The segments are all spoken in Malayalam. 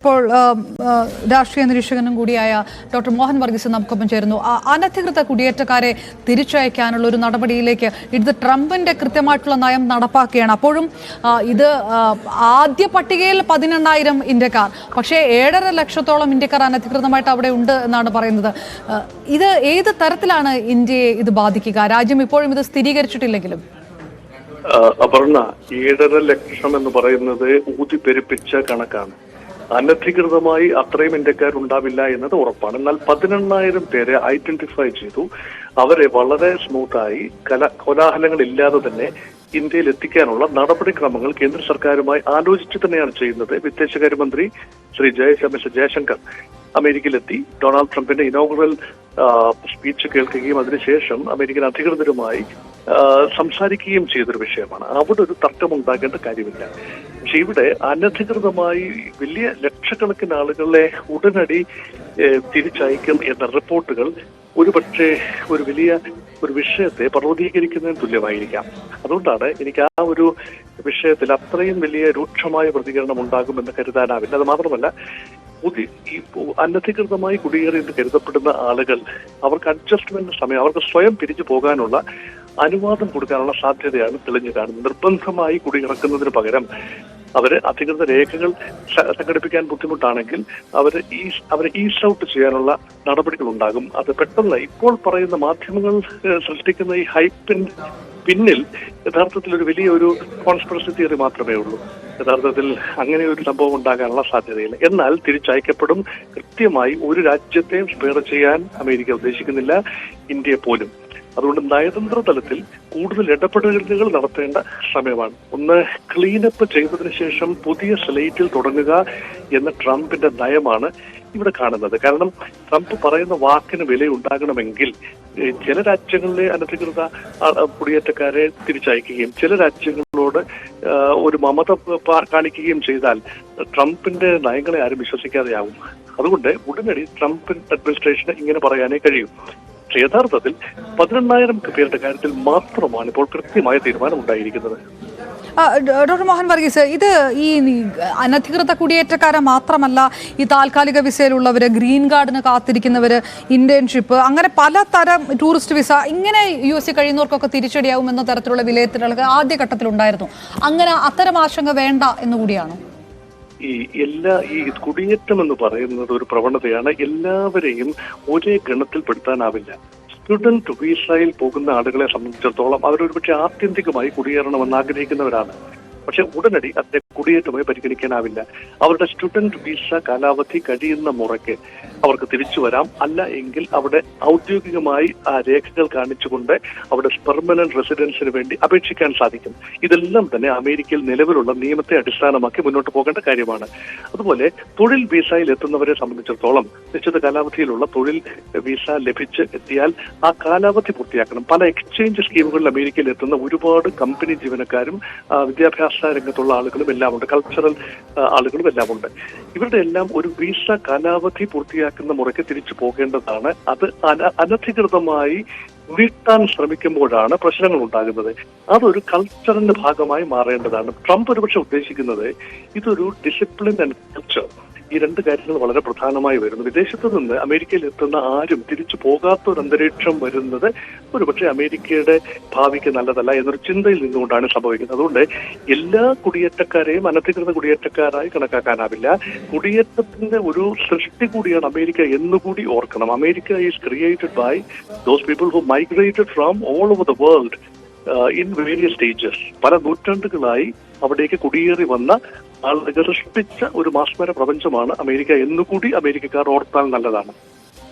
ഇപ്പോൾ രാഷ്ട്രീയ നിരീക്ഷകനും കൂടിയായ ഡോക്ടർ മോഹൻ വർഗീസ് നമുക്കൊപ്പം ചേരുന്നു. അനധികൃത കുടിയേറ്റക്കാരെ തിരിച്ചയക്കാനുള്ള ഒരു നടപടിയിലേക്ക് ഇത് ട്രംപിന്റെ കൃത്യമായിട്ടുള്ള നയം നടപ്പാക്കുകയാണ്. അപ്പോഴും ഇത് ആദ്യ പട്ടികയിൽ 18,000 ഇന്ത്യക്കാർ, പക്ഷേ 7.5 ലക്ഷത്തോളം ഇന്ത്യക്കാർ അനധികൃതമായിട്ട് അവിടെ ഉണ്ട് എന്നാണ് പറയുന്നത്. ഇത് ഏത് തരത്തിലാണ് ഇന്ത്യയെ ഇത് ബാധിക്കുക? രാജ്യം ഇപ്പോഴും ഇത് സ്ഥിരീകരിച്ചിട്ടില്ലെങ്കിലും. അപർണ, 7.5 ലക്ഷം എന്ന് പറയുന്നത് ഊതിപ്പെരുപ്പിച്ച കണക്കാണ്. അനധികൃതമായി അത്രയും ഇന്ത്യക്കാരുണ്ടാവില്ല എന്നത് ഉറപ്പാണ്. എന്നാൽ 18,000 പേരെ ഐഡന്റിഫൈ ചെയ്തു. അവരെ വളരെ സ്മൂത്തായി കോലാഹലങ്ങൾ ഇല്ലാതെ തന്നെ ഇന്ത്യയിൽ എത്തിക്കാനുള്ള നടപടിക്രമങ്ങൾ കേന്ദ്ര സർക്കാരുമായി ആലോചിച്ച് തന്നെയാണ് ചെയ്യുന്നത്. വിദേശകാര്യമന്ത്രി ശ്രീ ജയശങ്കർ അമേരിക്കയിലെത്തി ഡൊണാൾഡ് ട്രംപിന്റെ ഇനോഗ്രൽ സ്പീച്ച് കേൾക്കുകയും അതിനുശേഷം അമേരിക്കൻ അധികൃതരുമായി സംസാരിക്കുകയും ചെയ്തൊരു വിഷയമാണ്. അവിടെ ഒരു തർക്കമുണ്ടാകേണ്ട കാര്യമില്ല. പക്ഷെ ഇവിടെ അനധികൃതമായി വലിയ ലക്ഷക്കണക്കിന് ആളുകളെ ഉടനടി തിരിച്ചയക്കും എന്ന റിപ്പോർട്ടുകൾ ഒരുപക്ഷെ ഒരു വലിയ ഒരു വിഷയത്തെ പർവ്വതീകരിക്കുന്നതിന് തുല്യമായിരിക്കാം. അതുകൊണ്ടാണ് എനിക്ക് ആ ഒരു വിഷയത്തിൽ അത്രയും വലിയ രൂക്ഷമായ പ്രതികരണം ഉണ്ടാകുമെന്ന് കരുതാനാവില്ല. അത് മാത്രമല്ല, ഈ അനധികൃതമായി കുടിയേറി എന്ന് കരുതപ്പെടുന്ന ആളുകൾ അവർക്ക് അഡ്ജസ്റ്റ്മെന്റ് സമയം, അവർക്ക് സ്വയം പിരിച്ചു പോകാനുള്ള അനുവാദം കൊടുക്കാനുള്ള സാധ്യതയാണ് തെളിഞ്ഞു കാണുന്നത്. നിർബന്ധമായി കുടിയിറക്കുന്നതിന് പകരം അവര് അധികൃത രേഖകൾ സംഘടിപ്പിക്കാൻ ബുദ്ധിമുട്ടാണെങ്കിൽ അവരെ ഈസ് ഔട്ട് ചെയ്യാനുള്ള നടപടികൾ ഉണ്ടാകും. അത് പെട്ടെന്ന് ഇപ്പോൾ പറയുന്ന മാധ്യമങ്ങൾ സൃഷ്ടിക്കുന്ന ഈ ഹൈപ്പിന്റെ പിന്നിൽ യഥാർത്ഥത്തിൽ ഒരു വലിയൊരു കോൺസ്പിറസി തിയറി മാത്രമേ ഉള്ളൂ. യഥാർത്ഥത്തിൽ അങ്ങനെ ഒരു സംഭവം ഉണ്ടാകാനുള്ള സാധ്യതയില്ല. എന്നാൽ തിരിച്ചയക്കപ്പെടും. കൃത്യമായി ഒരു രാജ്യത്തെയും സ്പെയർ ചെയ്യാൻ അമേരിക്ക ഉദ്ദേശിക്കുന്നില്ല, ഇന്ത്യ പോലും. അതുകൊണ്ട് നയതന്ത്ര തലത്തിൽ കൂടുതൽ ഇടപെടലുകൾ നടത്തേണ്ട സമയമാണ്. ഒന്ന്, ക്ലീനപ്പ് ചെയ്തതിനു ശേഷം പുതിയ സ്ലേറ്റിൽ തുടങ്ങുക എന്ന ട്രംപിന്റെ നയമാണ് ഇവിടെ കാണുന്നത്. കാരണം ട്രംപ് പറയുന്ന വാക്കിന് വിലയുണ്ടാകണമെങ്കിൽ ചില രാജ്യങ്ങളിലെ അനധികൃത കുടിയേറ്റക്കാരെ തിരിച്ചയക്കുകയും ചില രാജ്യങ്ങളോട് ഒരു മമത കാണിക്കുകയും ചെയ്താൽ ട്രംപിന്റെ നയങ്ങളെ ആരും വിശ്വസിക്കാതെയാവും. അതുകൊണ്ട് ഉടനടി ട്രംപ് അഡ്മിനിസ്ട്രേഷന് ഇങ്ങനെ പറയാനേ കഴിയും. പക്ഷെ യഥാർത്ഥത്തിൽ 18,000 പേരുടെ കാര്യത്തിൽ മാത്രമാണ് ഇപ്പോൾ കൃത്യമായ തീരുമാനം ഉണ്ടായിരിക്കുന്നത്. ഡോക്ടർ മോഹൻ വർഗീസ്, ഇത് ഈ അനധികൃത കുടിയേറ്റക്കാരെ മാത്രമല്ല, ഈ താൽക്കാലിക വിസയിലുള്ളവര്, ഗ്രീൻ കാർഡിന് കാത്തിരിക്കുന്നവര്, ഇന്റേൺഷിപ്പ്, അങ്ങനെ പലതരം ടൂറിസ്റ്റ് വിസ, ഇങ്ങനെ US കഴിയുന്നവർക്കൊക്കെ തിരിച്ചടിയാവുമെന്ന തരത്തിലുള്ള വിലയിരുത്തലുകൾ ആദ്യഘട്ടത്തിൽ ഉണ്ടായിരുന്നു. അങ്ങനെ അത്തരം ആശങ്ക വേണ്ട എന്നുകൂടിയാണോ? ഈ കുടിയേറ്റം എന്ന് പറയുന്നത് ഒരു പ്രവണതയാണ്. എല്ലാവരെയും ഒരേ ഗണത്തിൽ പെടുത്താനാവില്ല. സ്റ്റുഡന്റ് വിസയിൽ പോകുന്ന ആളുകളെ സംബന്ധിച്ചിടത്തോളം അവരൊരുപക്ഷെ ആത്യന്തികമായി കുടിയേറണമെന്ന് ആഗ്രഹിക്കുന്നവരാണ്. പക്ഷെ ഉടനടി അതിന്റെ കുടിയേറ്റമായി പരിഗണിക്കാനാവില്ല. അവരുടെ സ്റ്റുഡന്റ് വിസ കാലാവധി കഴിയുന്ന മുറയ്ക്ക് അവർക്ക് തിരിച്ചു വരാം. അല്ല എങ്കിൽ അവിടെ ഔദ്യോഗികമായി ആ രേഖകൾ കാണിച്ചുകൊണ്ട് അവിടെ പെർമനന്റ് റെസിഡൻസിന് വേണ്ടി അപേക്ഷിക്കാൻ സാധിക്കും. ഇതെല്ലാം തന്നെ അമേരിക്കയിൽ നിലവിലുള്ള നിയമത്തെ അടിസ്ഥാനമാക്കി മുന്നോട്ട് പോകേണ്ട കാര്യമാണ്. അതുപോലെ തൊഴിൽ വിസയിൽ എത്തുന്നവരെ സംബന്ധിച്ചിടത്തോളം നിശ്ചിത കാലാവധിയിലുള്ള തൊഴിൽ വിസ ലഭിച്ച് എത്തിയാൽ ആ കാലാവധി പൂർത്തിയാക്കണം. പല എക്സ്ചേഞ്ച് സ്കീമുകളിൽ അമേരിക്കയിൽ എത്തുന്ന ഒരുപാട് കമ്പനി ജീവനക്കാരും വിദ്യാഭ്യാസ രംഗത്തുള്ള ആളുകളും എല്ലാം ഉണ്ട്, കൾച്ചറൽ ആളുകളും എല്ലാം ഉണ്ട്. ഇവരുടെ എല്ലാം ഒരു വിസ കാലാവധി പൂർത്തിയാക്കുന്ന മുറയ്ക്ക് തിരിച്ചു പോകേണ്ടതാണ്. അത് അനധികൃതമായി വീട്ടാൻ ശ്രമിക്കുമ്പോഴാണ് പ്രശ്നങ്ങൾ ഉണ്ടാകുന്നത്. അതൊരു കൾച്ചറിന്റെ ഭാഗമായി മാറേണ്ടതാണ്. ട്രംപ് ഒരുപക്ഷെ ഉദ്ദേശിക്കുന്നത് ഇതൊരു ഡിസിപ്ലിൻ ആൻഡ് കൾച്ചർ, ഈ രണ്ട് കാര്യങ്ങൾ വളരെ പ്രധാനമായി വരുന്നു. വിദേശത്ത് നിന്ന് അമേരിക്കയിൽ എത്തുന്ന ആരും തിരിച്ചു പോകാത്ത ഒരു അന്തരീക്ഷം വരുന്നത് ഒരുപക്ഷെ അമേരിക്കയുടെ ഭാവിക്ക് നല്ലതല്ല എന്നൊരു ചിന്തയിൽ നിന്നുകൊണ്ടാണ് സംഭവിക്കുന്നത്. അതുകൊണ്ട് എല്ലാ കുടിയേറ്റക്കാരെയും അനധികൃത കുടിയേറ്റക്കാരായി കണക്കാക്കാനാവില്ല. കുടിയേറ്റത്തിന്റെ ഒരു സൃഷ്ടി കൂടിയാണ് അമേരിക്ക എന്നുകൂടി ഓർക്കണം. America is created by those people who migrated from all over the world in various stages. പല നൂറ്റാണ്ടുകളായി അവിടേക്ക് കുടിയേറി വന്ന ആളുകൾ സൃഷ്ടിച്ച ഒരു മാസ്മര പ്രപഞ്ചമാണ് അമേരിക്ക എന്നുകൂടി അമേരിക്കക്കാർ ഓർത്താൽ നല്ലതാണ്.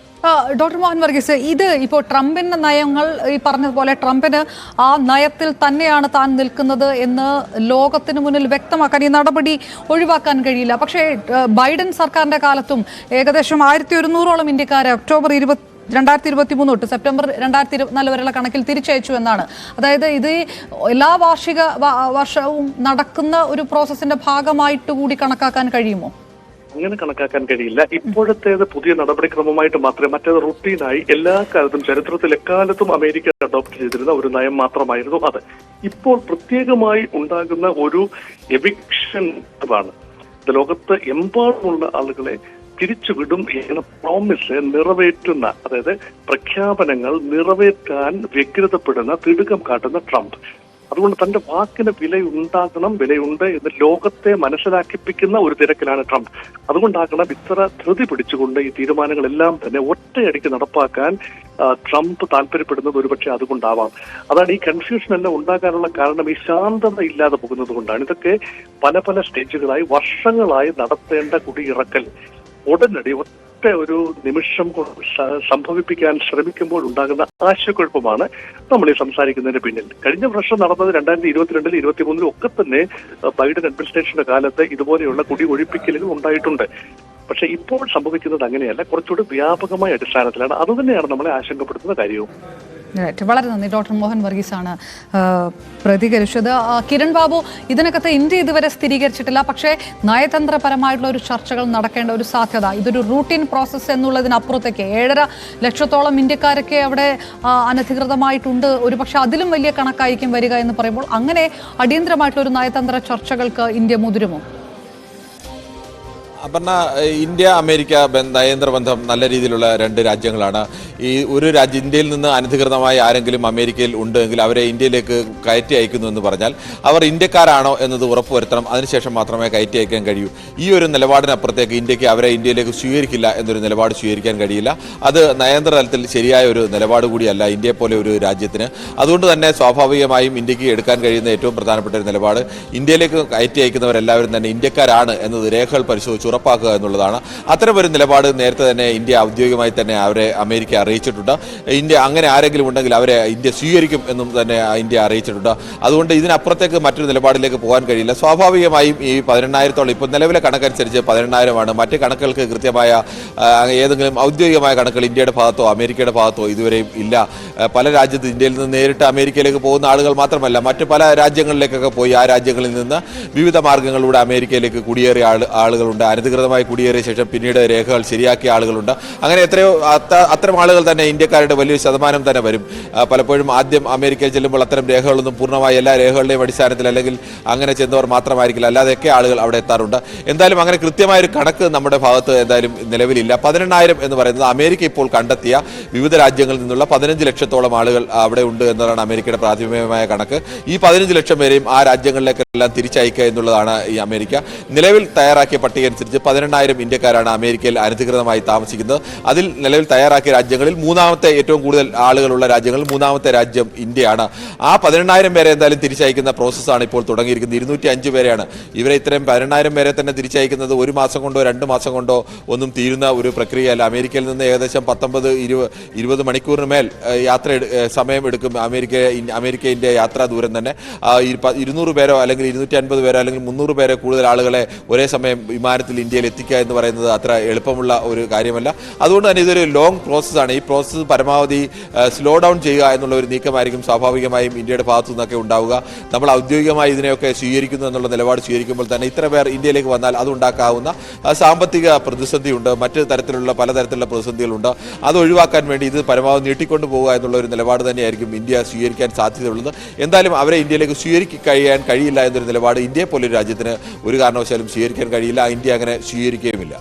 ഡോക്ടർ മോഹൻ വർഗീസ്, ഇത് ഇപ്പോൾ ട്രംപിന്റെ നയങ്ങൾ ഈ പറഞ്ഞതുപോലെ ട്രംപിന് ആ നയത്തിൽ തന്നെയാണ് താൻ നിൽക്കുന്നത് എന്ന് ലോകത്തിന് മുന്നിൽ വ്യക്തമാക്കാൻ ഈ നടപടി ഒഴിവാക്കാൻ കഴിയില്ല. പക്ഷേ ബൈഡൻ സർക്കാരിന്റെ കാലത്തും ഏകദേശം 1,100ഓളം ഇന്ത്യക്കാരെ ഒക്ടോബർ 2023 തൊട്ട് സെപ്റ്റംബർ 2024 വരെയുള്ള കണക്കിൽ തിരിച്ചയച്ചു എന്നാണ്. അതായത് ഇത് എല്ലാ വർഷവും നടക്കുന്ന ഒരു പ്രോസസ്സിന്റെ ഭാഗമായിട്ട് കൂടി കണക്കാക്കാൻ കഴിയുമോ? അങ്ങനെ കണക്കാക്കാൻ കഴിയില്ല. ഇപ്പോഴത്തേത് പുതിയ നടപടിക്രമമായിട്ട് മാത്രമേ, മറ്റേത് റുട്ടീനായി എല്ലാ കാലത്തും ചരിത്രത്തിൽ എക്കാലത്തും അമേരിക്ക അഡോപ്റ്റ് ചെയ്തിരുന്ന ഒരു നയം മാത്രമായിരുന്നു അത്. ഇപ്പോൾ പ്രത്യേകമായി ഉണ്ടാകുന്ന ഒരു എവിക്ഷൻ ആണ്. ലോകത്ത് എമ്പാടുമുള്ള ആളുകളെ തിരിച്ചുവിടും എന്ന പ്രോമിസ് നിറവേറ്റുന്ന, അതായത് പ്രഖ്യാപനങ്ങൾ നിറവേറ്റാൻ വ്യഗ്രതപ്പെടുന്ന, തിടുക്കം കാട്ടുന്ന ട്രംപ്. അതുകൊണ്ട് തന്റെ വാക്കിന് വിലയുണ്ട് എന്ന് ലോകത്തെ മനസ്സിലാക്കിപ്പിക്കുന്ന ഒരു തിരക്കിലാണ് ട്രംപ്. അതുകൊണ്ടാകണം ഇത്ര ധൃതി പിടിച്ചുകൊണ്ട് ഈ തീരുമാനങ്ങളെല്ലാം തന്നെ ഒറ്റയടിക്ക് നടപ്പാക്കാൻ ട്രംപ് താല്പര്യപ്പെടുന്നത്. ഒരുപക്ഷെ അതുകൊണ്ടാവാം. അതാണ് ഈ കൺഫ്യൂഷൻ എല്ലാം ഉണ്ടാകാനുള്ള കാരണം. ഈ ശാന്തത ഇല്ലാതെ പോകുന്നത് കൊണ്ടാണ്. ഇതൊക്കെ പല പല സ്റ്റേജുകളായി വർഷങ്ങളായി നടത്തേണ്ട കുടിയിറക്കൽ ഉടനടി ഒറ്റ ഒരു നിമിഷം കൊണ്ട് സംഭവിപ്പിക്കാൻ ശ്രമിക്കുമ്പോൾ ഉണ്ടാകുന്ന ആശയക്കുഴപ്പമാണ് നമ്മൾ ഈ സംസാരിക്കുന്നതിന് പിന്നിൽ. കഴിഞ്ഞ വർഷം നടന്നത് 2022, 2023 ഒക്കെ തന്നെ ബൈഡൻ അഡ്മിനിസ്ട്രേഷന്റെ കാലത്ത് ഇതുപോലെയുള്ള കുടി ഒഴിപ്പിക്കലുകൾ ഉണ്ടായിട്ടുണ്ട്. പക്ഷെ ഇപ്പോൾ സംഭവിക്കുന്നത് അങ്ങനെയല്ല, കുറച്ചുകൂടി വ്യാപകമായ അടിസ്ഥാനത്തിലാണ്. അതുതന്നെയാണ് നമ്മളെ ആശങ്കപ്പെടുത്തുന്ന കാര്യവും. വളരെ നന്ദി. ഡോക്ടർ മോഹൻ വർഗീസാണ് പ്രതികരിച്ചത്. കിരൺ ബാബു, ഇതിനകത്ത് ഇന്ത്യ ഇതുവരെ സ്ഥിരീകരിച്ചിട്ടില്ല. പക്ഷേ നയതന്ത്രപരമായിട്ടുള്ള ഒരു ചർച്ചകൾ നടക്കേണ്ട ഒരു സാധ്യത, ഇതൊരു റൂട്ടീൻ പ്രോസസ്സ് എന്നുള്ളതിനപ്പുറത്തേക്ക് 7.5 ലക്ഷത്തോളം ഇന്ത്യക്കാരൊക്കെ അവിടെ അനധികൃതമായിട്ടുണ്ട്. ഒരുപക്ഷെ അതിലും വലിയ കണക്കായിരിക്കും വരിക എന്ന് പറയുമ്പോൾ അങ്ങനെ അടിയന്തരമായിട്ടുള്ള ഒരു നയതന്ത്ര ചർച്ചകൾക്ക് ഇന്ത്യ മുതിരുമോ? അപർണ, ഇന്ത്യ അമേരിക്ക നയതന്ത്ര ബന്ധം നല്ല രീതിയിലുള്ള രണ്ട് രാജ്യങ്ങളാണ്. ഈ ഒരു ഇന്ത്യയിൽ നിന്ന് അനധികൃതമായി ആരെങ്കിലും അമേരിക്കയിൽ ഉണ്ടെങ്കിൽ അവരെ ഇന്ത്യയിലേക്ക് കയറ്റി അയക്കുന്നു എന്ന് പറഞ്ഞാൽ അവർ ഇന്ത്യക്കാരാണോ എന്നത് ഉറപ്പുവരുത്തണം. അതിനുശേഷം മാത്രമേ കയറ്റി അയക്കാൻ കഴിയൂ. ഈ ഒരു നിലപാടിനപ്പുറത്തേക്ക് ഇന്ത്യക്ക് അവരെ ഇന്ത്യയിലേക്ക് സ്വീകരിക്കില്ല എന്നൊരു നിലപാട് സ്വീകരിക്കാൻ കഴിയില്ല. അത് നയതന്ത്ര തലത്തിൽ ശരിയായ ഒരു നിലപാട് കൂടിയല്ല ഇന്ത്യയെ പോലെ ഒരു രാജ്യത്തിന്. അതുകൊണ്ട് തന്നെ സ്വാഭാവികമായും ഇന്ത്യക്ക് എടുക്കാൻ കഴിയുന്ന ഏറ്റവും പ്രധാനപ്പെട്ട ഒരു നിലപാട് ഇന്ത്യയിലേക്ക് കയറ്റി അയക്കുന്നവരെല്ലാവരും തന്നെ ഇന്ത്യക്കാരാണ് എന്നത് രേഖകൾ പരിശോധിച്ച് ഉറപ്പാക്കുക എന്നുള്ളതാണ്. അത്തരമൊരു നിലപാട് നേരത്തെ തന്നെ ഇന്ത്യ ഔദ്യോഗികമായി തന്നെ അവരെ അമേരിക്ക അറിയിച്ചിട്ടുണ്ട്. ഇന്ത്യ അങ്ങനെ ആരെങ്കിലും ഉണ്ടെങ്കിൽ അവരെ ഇന്ത്യ സ്വീകരിക്കും എന്നും തന്നെ ഇന്ത്യ അറിയിച്ചിട്ടുണ്ട്. അതുകൊണ്ട് ഇതിനപ്പുറത്തേക്ക് മറ്റൊരു നിലപാടിലേക്ക് പോകാൻ കഴിയില്ല. സ്വാഭാവികമായും ഈ 18,000-ഓളം ഇപ്പോൾ നിലവിലെ കണക്കനുസരിച്ച് 18,000-ആണ്. മറ്റ് കണക്കുകൾക്ക് കൃത്യമായ ഏതെങ്കിലും ഔദ്യോഗികമായ കണക്കുകൾ ഇന്ത്യയുടെ ഭാഗത്തോ അമേരിക്കയുടെ ഭാഗത്തോ ഇതുവരെയും ഇല്ല. പല രാജ്യത്ത് ഇന്ത്യയിൽ നിന്ന് നേരിട്ട് അമേരിക്കയിലേക്ക് പോകുന്ന ആളുകൾ മാത്രമല്ല, മറ്റ് പല രാജ്യങ്ങളിലേക്കൊക്കെ പോയി ആ രാജ്യങ്ങളിൽ നിന്ന് വിവിധ മാർഗങ്ങളിലൂടെ അമേരിക്കയിലേക്ക് കുടിയേറിയ ആളുകളുണ്ട്. അനധികൃതമായി കുടിയേറിയ ശേഷം പിന്നീട് രേഖകൾ ശരിയാക്കിയ ആളുകളുണ്ട്. അങ്ങനെ എത്രയോ അത്തരം ആളുകൾ തന്നെ ഇന്ത്യക്കാരുടെ വലിയൊരു ശതമാനം തന്നെ വരും. പലപ്പോഴും ആദ്യം അമേരിക്കയിൽ ചെല്ലുമ്പോൾ അത്തരം രേഖകളൊന്നും പൂർണ്ണമായി എല്ലാ രേഖകളുടെയും അടിസ്ഥാനത്തിൽ അല്ലെങ്കിൽ അങ്ങനെ ചെന്നവർ മാത്രമായിരിക്കില്ല, അല്ലാതെയൊക്കെ ആളുകൾ അവിടെ എത്താറുണ്ട്. എന്തായാലും അങ്ങനെ കൃത്യമായൊരു കണക്ക് നമ്മുടെ ഭാഗത്ത് എന്തായാലും നിലവിലില്ല. 18,000 എന്ന് പറയുന്നത് അമേരിക്ക ഇപ്പോൾ കണ്ടെത്തിയ വിവിധ രാജ്യങ്ങളിൽ നിന്നുള്ള 15 ലക്ഷത്തോളം ആളുകൾ അവിടെ ഉണ്ട് എന്നതാണ് അമേരിക്കയുടെ പ്രാഥമികമായ കണക്ക്. ഈ 15 ലക്ഷം പേരെയും ആ രാജ്യങ്ങളിലേക്കെല്ലാം തിരിച്ചയക്കുക എന്നുള്ളതാണ് ഈ അമേരിക്ക നിലവിൽ തയ്യാറാക്കിയ പട്ടിക അനുസരിച്ച് 18,000 ഇന്ത്യക്കാരാണ് അമേരിക്കയിൽ അനധികൃതമായി താമസിക്കുന്നത്. അതിൽ നിലവിൽ തയ്യാറാക്കിയ രാജ്യങ്ങളിൽ മൂന്നാമത്തെ ഏറ്റവും കൂടുതൽ ആളുകളുള്ള രാജ്യങ്ങളിൽ മൂന്നാമത്തെ രാജ്യം ഇന്ത്യയാണ്. ആ 18,000 പേരെ എന്തായാലും തിരിച്ചയക്കുന്ന പ്രോസസ്സാണ് ഇപ്പോൾ തുടങ്ങിയിരിക്കുന്നത്. 205 പേരെയാണ്. ഇവരെ ഇത്രയും 18,000 പേരെ തന്നെ തിരിച്ചയക്കുന്നത് 1 മാസം കൊണ്ടോ 2 മാസം കൊണ്ടോ ഒന്നും തീരുന്ന ഒരു പ്രക്രിയയല്ല. അമേരിക്കയിൽ നിന്ന് ഏകദേശം 19-20 മണിക്കൂറിന് മേൽ സമയം എടുക്കും അമേരിക്ക ഇന്ത്യ യാത്രാ ദൂരം തന്നെ. 200 പേരോ അല്ലെങ്കിൽ 250 പേരോ അല്ലെങ്കിൽ 300 പേരെ കൂടുതൽ ആളുകളെ ഒരേ സമയം വിമാനത്തിൽ ഇന്ത്യയിൽ എത്തിക്കുക എന്ന് പറയുന്നത് അത്ര എളുപ്പമുള്ള ഒരു കാര്യമല്ല. അതുകൊണ്ട് തന്നെ ഇതൊരു ലോങ് പ്രോസസ്സാണ്. ഈ പ്രോസസ്സ് പരമാവധി സ്ലോ ഡൗൺ ചെയ്യുക എന്നുള്ള ഒരു നീക്കമായിരിക്കും സ്വാഭാവികമായും ഇന്ത്യയുടെ ഭാഗത്തു നിന്നൊക്കെ ഉണ്ടാവുക. നമ്മൾ ഔദ്യോഗികമായി ഇതിനെയൊക്കെ സ്വീകരിക്കുന്നു എന്നുള്ള നിലപാട് സ്വീകരിക്കുമ്പോൾ തന്നെ ഇത്ര പേർ ഇന്ത്യയിലേക്ക് വന്നാൽ അതുണ്ടാക്കാവുന്ന സാമ്പത്തിക പ്രതിസന്ധിയുണ്ട്, മറ്റ് തരത്തിലുള്ള പലതരത്തിലുള്ള പ്രതിസന്ധികളുണ്ട്. അത് ഒഴിവാക്കാൻ വേണ്ടി ഇത് പരമാവധി നീട്ടിക്കൊണ്ടു പോകുക എന്നുള്ള ഒരു നിലപാട് തന്നെയായിരിക്കും ഇന്ത്യ സ്വീകരിക്കാൻ സാധ്യതയുള്ളത്. എന്തായാലും അവരെ ഇന്ത്യയിലേക്ക് കഴിയാൻ കഴിയില്ല എന്നൊരു നിലപാട് ഇന്ത്യയെ പോലൊരു രാജ്യത്തിന് ഒരു കാരണവശാലും സ്വീകരിക്കാൻ കഴിയില്ല. ഇന്ത്യ അങ്ങനെ സ്വീകരിക്കുകയുമില്ല.